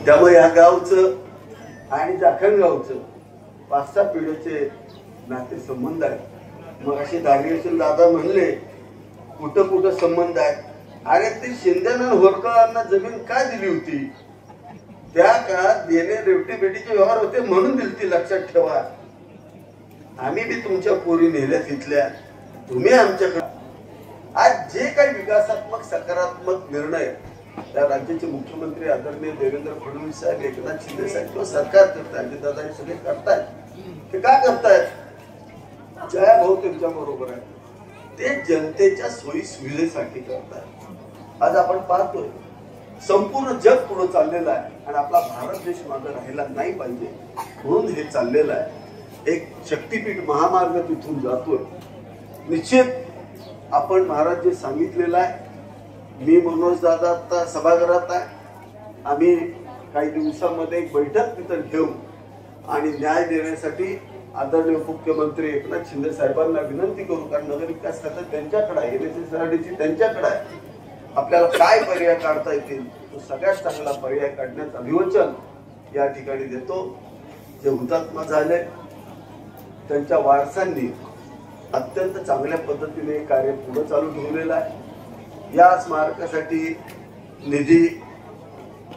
त्यामुळे या गावचं आणि जाखण गावचं 5-6 पिढीचे नाते संबंध आहेत। मग असे धारगेश्वर दादा म्हणले कुठं कुठं संबंध आहेत। अरे ते शिंदेनं होरकरांना जमीन का दिली होती? त्या काळात देणे रेवटी बेटीचे व्यवहार होते म्हणून दिलती, लक्षात ठेवा। आम्ही बी तुमच्या पोरी नेल्या तिथल्या, तुम्ही आमच्याकडे आज जे काही विकासात्मक सकारात्मक निर्णय त्या राज्याचे मुख्यमंत्री आदरणीय देवेंद्र फडणवीस साहेब, एकनाथ शिंदे साहेब किंवा सरकार करतायत, दादा हे सगळे करतायत, ते का करतायत? जया भाऊ त्यांच्या बरोबर आहे, ते जनतेच्या सोयी सुविधेसाठी करतायत। आज आपण पाहतोय संपूर्ण जग पुढे चाललेलं आहे आणि आपला भारत देश मागे राहिला नाही पाहिजे म्हणून हे चाललेलं आहे। एक शक्तीपीठ महामार्ग तिथून जातोय। निश्चित आपण महाराज जे सांगितलेलं आहे, मी मनोज दादा आता सभागृहात आहे, आम्ही काही दिवसांमध्ये एक बैठक तिथं घेऊ आणि न्याय देण्यासाठी आदरणीय मुख्यमंत्री एकनाथ शिंदे साहेबांना विनंती करू, कारण नगरविकास खातं त्यांच्याकडे आहे, NSSRDC त्यांच्याकडे आहे। आपल्याला काय पर्याय काढता येतील तो सगळ्यात चांगला पर्याय काढण्याचं अभिवचन या ठिकाणी देतो। जे हुतात्मा झाले त्यांच्या वारसांनी अत्यंत चांगल्या पद्धतीने कार्य पुढे चालू ठेवलेलं आहे। या स्मारकासाठी निधी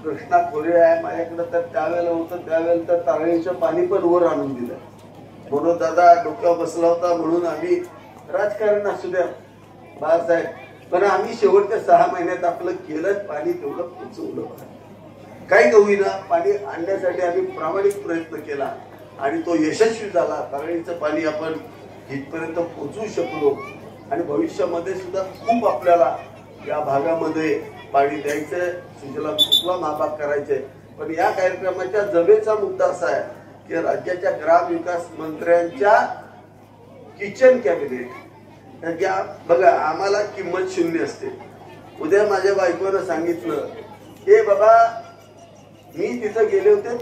कृष्णा खोरे आहे माझ्याकडे, तर त्यावेळेला होतं, त्यावेळेला तर तारळीचं पाणी पण वर आणून दिलं। मनोज दादा डोक्यावर बसला होता म्हणून आम्ही राजकारण असू द्या बाळासाहेब, पण आम्ही शेवटच्या 6 महिन्यात आपलं केलं, पाणी तेवढं पोचवलं। काही होईना पाणी आणण्यासाठी आम्ही प्रामाणिक प्रयत्न केला आणि तो यशस्वी झाला। तारळीचं पाणी आपण इथपर्यंत पोहोचवू शकलो आणि भविष्यामध्ये सुद्धा खूप आपल्याला या भागामध्ये पाणी द्यायचंय, सुजलाम सुफलाम हा भाग करायचे। पण या कार्यक्रमाच्या जमेचा मुद्दा असा आहे की राज्याच्या ग्रामविकास मंत्र्यांच्या किचन कॅबिनेट बघा, आम्हाला किंमत शून्य असते। उद्या माझ्या बायकोनं सांगितलं, हे बाबा मी तिथं गेले होते